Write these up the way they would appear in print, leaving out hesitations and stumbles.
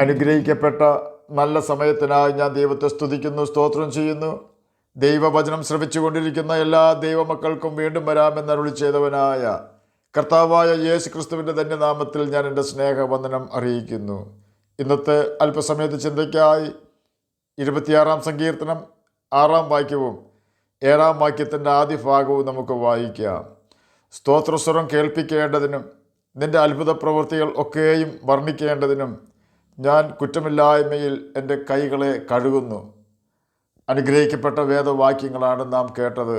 അനുഗ്രഹിക്കപ്പെട്ട നല്ല സമയത്തിനായി ഞാൻ ദൈവത്തെ സ്തുതിക്കുന്നു, സ്തോത്രം ചെയ്യുന്നു. ദൈവവചനം ശ്രവിച്ചുകൊണ്ടിരിക്കുന്ന എല്ലാ ദൈവമക്കൾക്കും വീണ്ടും വരാമെന്ന് അരുളി ചെയ്തവനായ കർത്താവായ യേശു ക്രിസ്തുവിൻ്റെ ധന്യനാമത്തിൽ ഞാൻ എൻ്റെ സ്നേഹവന്ദനം അറിയിക്കുന്നു. ഇന്നത്തെ അല്പസമയത്ത് ചിന്തയ്ക്കായി 26 സങ്കീർത്തനം 6 വാക്യവും 7 വാക്യത്തിൻ്റെ ആദ്യ ഭാഗവും നമുക്ക് വായിക്കാം. സ്തോത്രസ്വരം കേൾപ്പിക്കേണ്ടതിനും നിൻ്റെ അത്ഭുത പ്രവൃത്തികൾ ഒക്കെയും വർണ്ണിക്കേണ്ടതിനും ഞാൻ കുറ്റമില്ലായ്മയിൽ എൻ്റെ കൈകളെ കഴുകുന്നു. അനുഗ്രഹിക്കപ്പെട്ട വേദവാക്യങ്ങളാണ് നാം കേട്ടത്.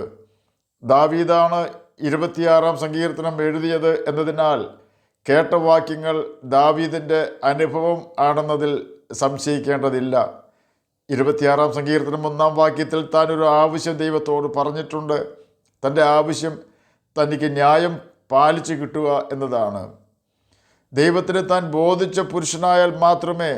ദാവീദാണ് 26 സങ്കീർത്തനം എഴുതിയത് എന്നതിനാൽ കേട്ട വാക്യങ്ങൾ ദാവീദിൻ്റെ അനുഭവം ആണെന്നതിൽ സംശയിക്കേണ്ടതില്ല. 26 സങ്കീർത്തനം 1 വാക്യത്തിൽ താൻ ഒരു ആവശ്യം ദൈവത്തോട് പറഞ്ഞിട്ടുണ്ട്. തൻ്റെ ആവശ്യം തനിക്ക് ന്യായം പാലിച്ചു കിട്ടുക എന്നതാണ്. ദൈവത്തിന് താൻ ബോധിച്ച പുരുഷനായാൽ മാത്രമേ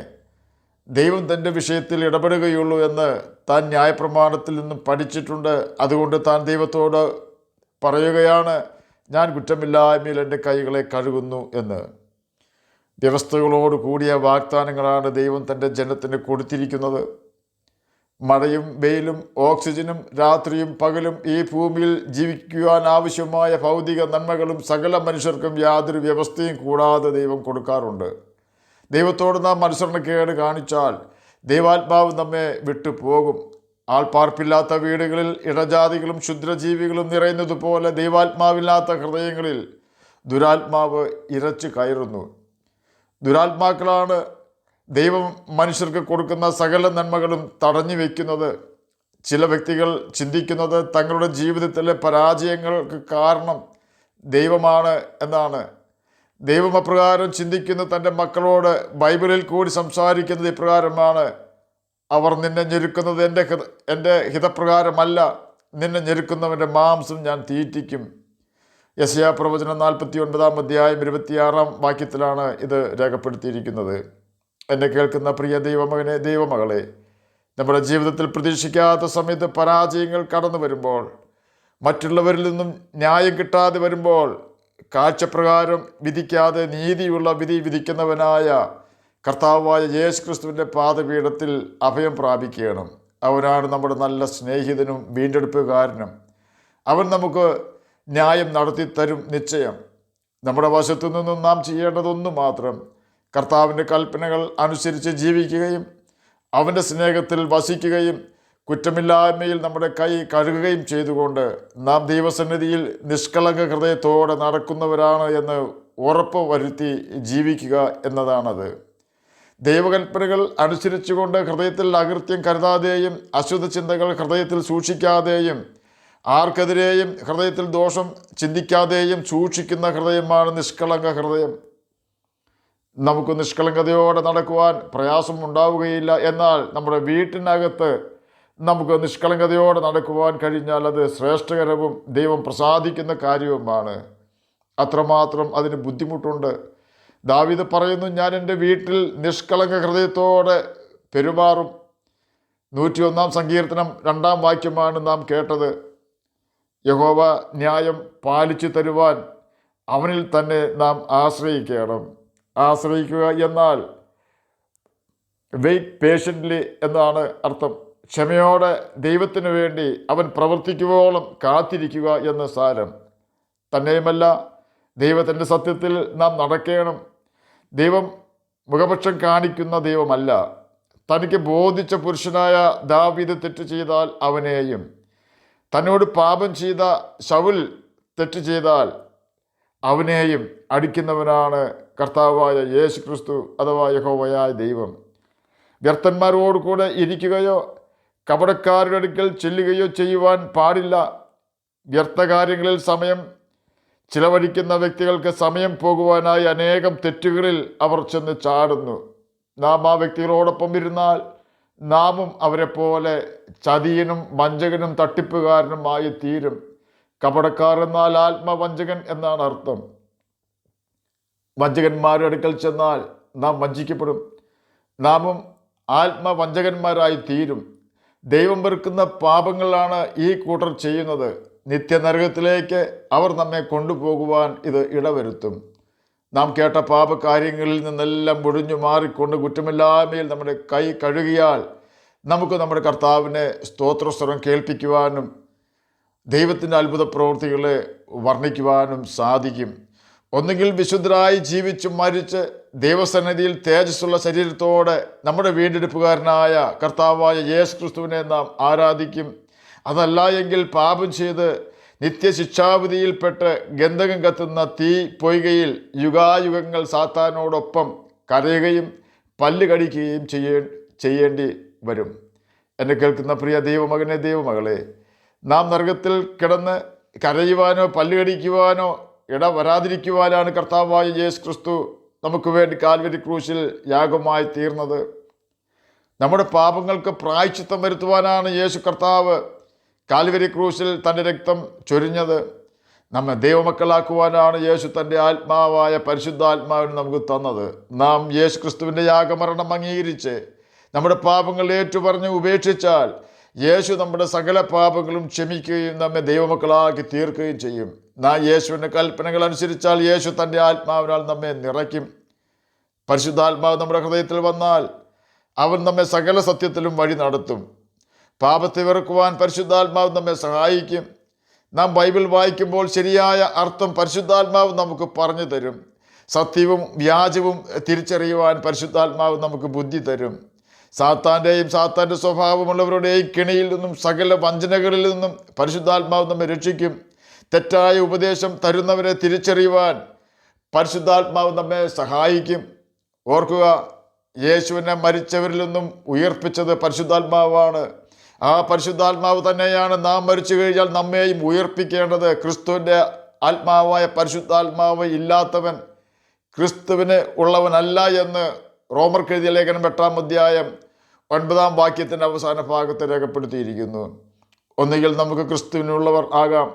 ദൈവം തൻ്റെ വിഷയത്തിൽ ഇടപെടുകയുള്ളൂ എന്ന് താൻ ന്യായപ്രമാണത്തിൽ നിന്നും പഠിച്ചിട്ടുണ്ട്. അതുകൊണ്ട് താൻ ദൈവത്തോട് പറയുകയാണ്, ഞാൻ കുറ്റമില്ലായ്മയിൽ എൻ്റെ കൈകളെ കഴുകുന്നു എന്ന്. വ്യവസ്ഥകളോട് കൂടിയ വാഗ്ദാനങ്ങളാണ് ദൈവം തൻ്റെ ജനത്തിന് കൊടുത്തിരിക്കുന്നത്. മഴയും വെയിലും ഓക്സിജനും രാത്രിയും പകലും ഈ ഭൂമിയിൽ ജീവിക്കുവാൻ ആവശ്യമായ ഭൗതിക നന്മകളും സകല മനുഷ്യർക്കും യാതൊരു വ്യവസ്ഥയും കൂടാതെ ദൈവം കൊടുക്കാറുണ്ട്. ദൈവത്തോട് നാം അനുസരണക്കേട് കാണിച്ചാൽ ദൈവാത്മാവ് നമ്മെ വിട്ടു പോകും. ആൾപ്പാർപ്പില്ലാത്ത വീടുകളിൽ ഇടജാതികളും ക്ഷുദ്രജീവികളും നിറയുന്നത് പോലെ ദൈവാത്മാവില്ലാത്ത ഹൃദയങ്ങളിൽ ദുരാത്മാവ് ഇരച്ചു കയറുന്നു. ദുരാത്മാക്കളാണ് ദൈവം മനുഷ്യർക്ക് കൊടുക്കുന്ന സകല നന്മകളും തടഞ്ഞു വയ്ക്കുന്നത്. ചില വ്യക്തികൾ ചിന്തിക്കുന്നത് തങ്ങളുടെ ജീവിതത്തിലെ പരാജയങ്ങൾക്ക് കാരണം ദൈവമാണ് എന്നാണ്. ദൈവം അപ്രകാരം ചിന്തിക്കുന്ന തൻ്റെ മക്കളോട് ബൈബിളിൽ കൂടി സംസാരിക്കുന്നത് ഇപ്രകാരമാണ്: അവർ നിന്നെ ഞെരുക്കുന്നത് എൻ്റെ ഹിതപ്രകാരമല്ല, നിന്നെ ഞെരുക്കുന്നവൻ്റെ മാംസം ഞാൻ തീറ്റിക്കും. യെശയ്യാ പ്രവചനം 49 അധ്യായം 26 വാക്യത്തിലാണ് ഇത് രേഖപ്പെടുത്തിയിരിക്കുന്നത്. എന്നെ കേൾക്കുന്ന പ്രിയ ദൈവമകനെ, ദൈവമകളെ, നമ്മുടെ ജീവിതത്തിൽ പ്രതീക്ഷിക്കാത്ത സമയത്ത് പരാജയങ്ങൾ കടന്നു വരുമ്പോൾ, മറ്റുള്ളവരിൽ നിന്നും ന്യായം കിട്ടാതെ വരുമ്പോൾ, കാഴ്ചപ്രകാരം വിധിക്കാതെ നീതിയുള്ള വിധി വിധിക്കുന്നവനായ കർത്താവായ യേശു ക്രിസ്തുവിൻ്റെ പാദപീഠത്തിൽ അഭയം പ്രാപിക്കണം. അവനാണ് നമ്മുടെ നല്ല സ്നേഹിതനും വീണ്ടെടുപ്പുകാരനും. അവൻ നമുക്ക് ന്യായം നടത്തി തരും നിശ്ചയം. നമ്മുടെ വശത്തു നിന്നും നാം ചെയ്യേണ്ടതൊന്നു മാത്രം: കർത്താവിൻ്റെ കൽപ്പനകൾ അനുസരിച്ച് ജീവിക്കുകയും അവൻ്റെ സ്നേഹത്തിൽ വസിക്കുകയും കുറ്റമില്ലായ്മയിൽ നമ്മുടെ കൈ കഴുകുകയും ചെയ്തുകൊണ്ട് നാം ദൈവസന്നിധിയിൽ നിഷ്കളങ്ക ഹൃദയത്തോടെ നടക്കുന്നവരാണ് എന്ന് ഉറപ്പ് വരുത്തി ജീവിക്കുക എന്നതാണത്. ദൈവകൽപ്പനകൾ അനുസരിച്ചുകൊണ്ട് ഹൃദയത്തിൽ അകൃത്യം കരുതാതെയും അശുദ്ധ ചിന്തകൾ ഹൃദയത്തിൽ സൂക്ഷിക്കാതെയും ആർക്കെതിരെയും ഹൃദയത്തിൽ ദോഷം ചിന്തിക്കാതെയും സൂക്ഷിക്കുന്ന ഹൃദയമാണ് നിഷ്കളങ്ക ഹൃദയം. നമുക്ക് നിഷ്കളങ്കതയോടെ നടക്കുവാൻ പ്രയാസം ഉണ്ടാവുകയില്ല. എന്നാൽ നമ്മുടെ വീട്ടിനകത്ത് നമുക്ക് നിഷ്കളങ്കതയോടെ നടക്കുവാൻ കഴിഞ്ഞാൽ അത് ശ്രേഷ്ഠകരവും ദൈവം പ്രസാദിക്കുന്ന കാര്യവുമാണ്. അത്രമാത്രം അതിന് ബുദ്ധിമുട്ടുണ്ട്. ദാവീദ് പറയുന്നു, ഞാൻ എൻ്റെ വീട്ടിൽ നിഷ്കളങ്ക ഹൃദയത്തോടെ പെരുമാറും. 101 സങ്കീർത്തനം 2 വാക്യമാണ് നാം കേട്ടത്. യഹോവ ന്യായം പാലിച്ചു തരുവാൻ അവനിൽ തന്നെ നാം ആശ്രയിക്കണം. ആശ്രയിക്കുക എന്നാൽ വെയിറ്റ് പേഷ്യൻ്റ്ലി എന്നാണ് അർത്ഥം. ക്ഷമയോടെ ദൈവത്തിന് വേണ്ടി അവൻ പ്രവർത്തിക്കുവോളം കാത്തിരിക്കുക എന്ന് സാരം. തന്നെയുമല്ല, ദൈവത്തിൻ്റെ സത്യത്തിൽ നാം നടക്കണം. ദൈവം മുഖപക്ഷം കാണിക്കുന്ന ദൈവമല്ല. തനിക്ക് ബോധിച്ച പുരുഷനായ ദാവീദ് തെറ്റ് ചെയ്താൽ അവനെയും, തന്നോട് പാപം ചെയ്ത ശൗൽ തെറ്റ് ചെയ്താൽ അവനെയും അടിക്കുന്നവനാണ് കർത്താവായ യേശു ക്രിസ്തു അഥവാ യഹോവയായ ദൈവം. വ്യർത്ഥന്മാരോട് കൂടെ ഇരിക്കുകയോ കപടക്കാരുടെ അടുക്കൽ ചെല്ലുകയോ ചെയ്യുവാൻ പാടില്ല. വ്യർത്ഥകാര്യങ്ങളിൽ സമയം ചിലവഴിക്കുന്ന വ്യക്തികൾക്ക് സമയം പോകുവാനായി അനേകം തെറ്റുകളിൽ അവർ ചെന്ന് ചാടുന്നു. നാം ആ വ്യക്തികളോടൊപ്പം ഇരുന്നാൽ നാമും അവരെപ്പോലെ ചതിയനും വഞ്ചകനും തട്ടിപ്പുകാരനുമായി തീരും. കപടക്കാർ എന്നാൽ ആത്മവഞ്ചകൻ എന്നാണ് അർത്ഥം. വഞ്ചകന്മാരുടെ അടുക്കൽ ചെന്നാൽ നാം വഞ്ചിക്കപ്പെടും. നാമും ആത്മവഞ്ചകന്മാരായി തീരും. ദൈവം വെറുക്കുന്ന പാപങ്ങളാണ് ഈ കൂട്ടർ ചെയ്യുന്നത്. നിത്യനരകത്തിലേക്ക് അവർ നമ്മെ കൊണ്ടുപോകുവാൻ ഇത് ഇടവരുത്തും. നാം കേട്ട പാപകാര്യങ്ങളിൽ നിന്നെല്ലാം ഒഴിഞ്ഞു മാറിക്കൊണ്ട് കുറ്റമില്ലായ്മയിൽ നമ്മുടെ കൈ കഴുകിയാൽ നമുക്ക് നമ്മുടെ കർത്താവിനെ സ്തോത്രസ്വരം കേൾപ്പിക്കുവാനും ദൈവത്തിൻ്റെ അത്ഭുത പ്രവൃത്തികളെ വർണ്ണിക്കുവാനും സാധിക്കും. ഒന്നുകിൽ വിശുദ്ധരായി ജീവിച്ച് മരിച്ച് ദൈവസന്നിധിയിൽ തേജസ്സുള്ള ശരീരത്തോടെ നമ്മുടെ വീണ്ടെടുപ്പുകാരനായ കർത്താവായ യേശു ക്രിസ്തുവിനെ നാം ആരാധിക്കും. അതല്ല എങ്കിൽ പാപം ചെയ്ത് നിത്യശിക്ഷാവിധിയിൽപ്പെട്ട് ഗന്ധകം കത്തുന്ന തീ പൊയ്കയിൽ യുഗായുഗങ്ങൾ സാത്താനോടൊപ്പം കരയുകയും പല്ല് കടിക്കുകയും ചെയ്യേണ്ടി വരും. എന്നെ കേൾക്കുന്ന പ്രിയ ദൈവമകനെ, ദൈവമകളെ, നാം നരകത്തിൽ കിടന്ന് കരയുവാനോ പല്ല് കടിക്കുവാനോ വരാതിരിക്കുവാനാണ് കർത്താവായ യേശു ക്രിസ്തു നമുക്ക് വേണ്ടി കാൽവരി ക്രൂശിൽ യാഗമായി തീർന്നത്. നമ്മുടെ പാപങ്ങൾക്ക് പ്രായശ്ചിത്തം വരുത്തുവാനാണ് യേശു കർത്താവ് കാൽവരി ക്രൂശിൽ തൻ്റെ രക്തം ചൊരിഞ്ഞത്. നമ്മെ ദൈവമക്കളാക്കുവാനാണ് യേശു തൻ്റെ ആത്മാവായ പരിശുദ്ധാത്മാവിന് നമുക്ക് തന്നത്. നാം യേശു ക്രിസ്തുവിൻ്റെ യാഗമരണം അംഗീകരിച്ച് നമ്മുടെ പാപങ്ങൾ ഏറ്റുപറഞ്ഞ് ഉപേക്ഷിച്ചാൽ യേശു നമ്മുടെ സകല പാപങ്ങളും ക്ഷമിക്കുകയും നമ്മെ ദൈവമക്കളാക്കി തീർക്കുകയും ചെയ്യും. നാം യേശുവിൻ്റെ കൽപ്പനകൾ അനുസരിച്ചാൽ യേശു തൻ്റെ ആത്മാവിനാൽ നമ്മെ നിറയ്ക്കും. പരിശുദ്ധാത്മാവ് നമ്മുടെ ഹൃദയത്തിൽ വന്നാൽ അവൻ നമ്മെ സകല സത്യത്തിലും വഴി നടത്തും. പാപത്തെ വെറുക്കുവാൻ പരിശുദ്ധാത്മാവ് നമ്മെ സഹായിക്കും. നാം ബൈബിൾ വായിക്കുമ്പോൾ ശരിയായ അർത്ഥം പരിശുദ്ധാത്മാവ് നമുക്ക് പറഞ്ഞു തരും. സത്യവും വ്യാജവും തിരിച്ചറിയുവാൻ പരിശുദ്ധാത്മാവ് നമുക്ക് ബുദ്ധി തരും. സാത്താൻ്റെയും സാത്താൻ്റെ സ്വഭാവമുള്ളവരുടെയും കെണിയിൽ നിന്നും സകല വഞ്ചനകളിൽ നിന്നും പരിശുദ്ധാത്മാവ് നമ്മെ രക്ഷിക്കും. തെറ്റായ ഉപദേശം തരുന്നവരെ തിരിച്ചറിയുവാൻ പരിശുദ്ധാത്മാവ് നമ്മെ സഹായിക്കും. ഓർക്കുക, യേശുവിനെ മരിച്ചവരിൽ നിന്നും ഉയർപ്പിച്ചത് പരിശുദ്ധാത്മാവാണ്. ആ പരിശുദ്ധാത്മാവ് തന്നെയാണ് നാം മരിച്ചു കഴിഞ്ഞാൽ നമ്മെയും ഉയർപ്പിക്കേണ്ടത്. ക്രിസ്തുവിൻ്റെ ആത്മാവായ പരിശുദ്ധാത്മാവ് ഇല്ലാത്തവൻ ക്രിസ്തുവിന് ഉള്ളവനല്ല എന്ന് റോമർക്ക് എഴുതിയ ലേഖനം 8-ാം അധ്യായം 9-ാം വാക്യത്തിൻ്റെ അവസാന ഭാഗത്ത് രേഖപ്പെടുത്തിയിരിക്കുന്നു. ഒന്നുകിൽ നമുക്ക് ക്രിസ്തുവിനുള്ളവർ ആകാം,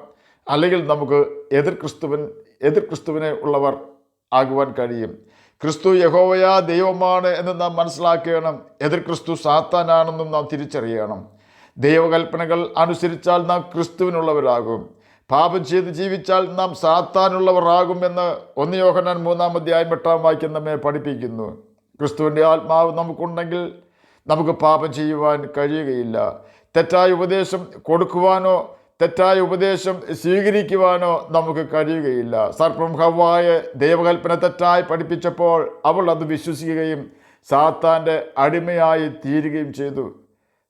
അല്ലെങ്കിൽ നമുക്ക് എതിർ ക്രിസ്തുവിനെ ഉള്ളവർ ആകുവാൻ കഴിയും. ക്രിസ്തു യഹോവയാ ദൈവമാണ് എന്ന് നാം മനസ്സിലാക്കണം. എതിർ ക്രിസ്തു സാത്താനാണെന്നും നാം തിരിച്ചറിയണം. ദൈവകൽപ്പനകൾ അനുസരിച്ചാൽ നാം ക്രിസ്തുവിനുള്ളവരാകും. പാപം ചെയ്ത് ജീവിച്ചാൽ നാം സാത്താനുള്ളവരാകുമെന്ന് 1 യോഹന്നാൻ 3-ാം അധ്യായം 8-ാം വാക്യം നമ്മെ പഠിപ്പിക്കുന്നു. ക്രിസ്തുവിൻ്റെ ആത്മാവ് നമുക്കുണ്ടെങ്കിൽ നമുക്ക് പാപം ചെയ്യുവാൻ കഴിയുകയില്ല. തെറ്റായ ഉപദേശം കൊടുക്കുവാനോ തെറ്റായ ഉപദേശം സ്വീകരിക്കുവാനോ നമുക്ക് കഴിയുകയില്ല. സർപ്പം ഹവ്വായെ ദൈവകൽപ്പന തെറ്റായി പഠിപ്പിച്ചപ്പോൾ അവൾ അത് വിശ്വസിക്കുകയും സാത്താൻ്റെ അടിമയായി തീരുകയും ചെയ്തു.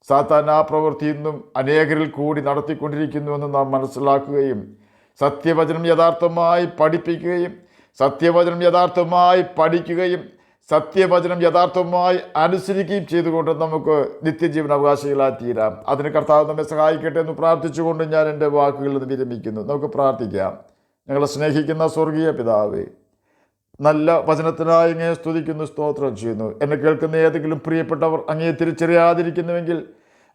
സാത്താൻ ആ പ്രവൃത്തി ഇന്നും അനേകരിൽ കൂടി നടത്തിക്കൊണ്ടിരിക്കുന്നുവെന്ന് നാം മനസ്സിലാക്കുകയും സത്യവചനം യഥാർത്ഥമായി പഠിപ്പിക്കുകയും സത്യവചനം യഥാർത്ഥമായി പഠിക്കുകയും സത്യവചനം യഥാർത്ഥമായി അനുസരിക്കുകയും ചെയ്തുകൊണ്ട് നമുക്ക് നിത്യജീവൻ അവകാശികളായി തീരാം. അതിന് കർത്താവ് നമ്മെ സഹായിക്കട്ടെ എന്ന് പ്രാർത്ഥിച്ചുകൊണ്ട് ഞാൻ എൻ്റെ വാക്കുകളിൽ നിന്ന് വിരമിക്കുന്നു. നമുക്ക് പ്രാർത്ഥിക്കാം. ഞങ്ങളെ സ്നേഹിക്കുന്ന സ്വർഗീയ പിതാവേ, നല്ല വചനത്തിനായി അങ്ങയെ സ്തുതിക്കുന്നു, സ്തോത്രം ചെയ്യുന്നു. എന്നെ കേൾക്കുന്ന ഏതെങ്കിലും പ്രിയപ്പെട്ടവർ അങ്ങയെ തിരിച്ചറിയാതിരിക്കുന്നുവെങ്കിൽ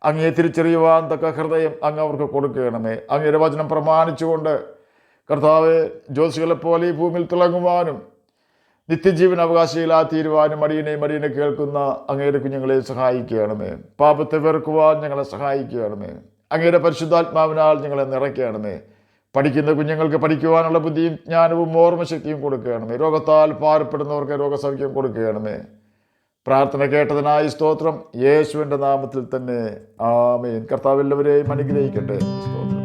അങ്ങയെ തിരിച്ചറിയുവാൻ തക്ക ഹൃദയം അങ്ങ് അവർക്ക് കൊടുക്കണമേ. അങ്ങയുടെ വചനം പ്രമാണിച്ചുകൊണ്ട് കർത്താവെ, ജ്യോതിഷികളെപ്പോലെ ഈ ഭൂമിയിൽ തിളങ്ങുവാനും നിത്യജീവൻ അവകാശികളായി തീരുവാനും അടിയനെ കേൾക്കുന്ന അങ്ങയുടെ കുഞ്ഞുങ്ങളെ സഹായിക്കുകയാണമേ. പാപത്തെ വെറുക്കുവാൻ ഞങ്ങളെ സഹായിക്കുകയാണമേ. അങ്ങയുടെ പരിശുദ്ധാത്മാവിനാൽ ഞങ്ങളെ നിറയ്ക്കുകയാണമേ. പഠിക്കുന്ന കുഞ്ഞുങ്ങൾക്ക് പഠിക്കുവാനുള്ള ബുദ്ധിയും ജ്ഞാനവും ഓർമ്മശക്തിയും കൊടുക്കുകയാണമേ. രോഗത്താൽ ഭാരപ്പെടുന്നവർക്ക് രോഗസൗഖ്യം കൊടുക്കുകയാണമേ. പ്രാർത്ഥന കേട്ടതിനായി സ്തോത്രം. യേശുവിൻ്റെ നാമത്തിൽ തന്നെ ആമേൻ. കർത്താവ് എല്ലാവരെയും അനുഗ്രഹിക്കട്ടെ. സ്തോത്രം.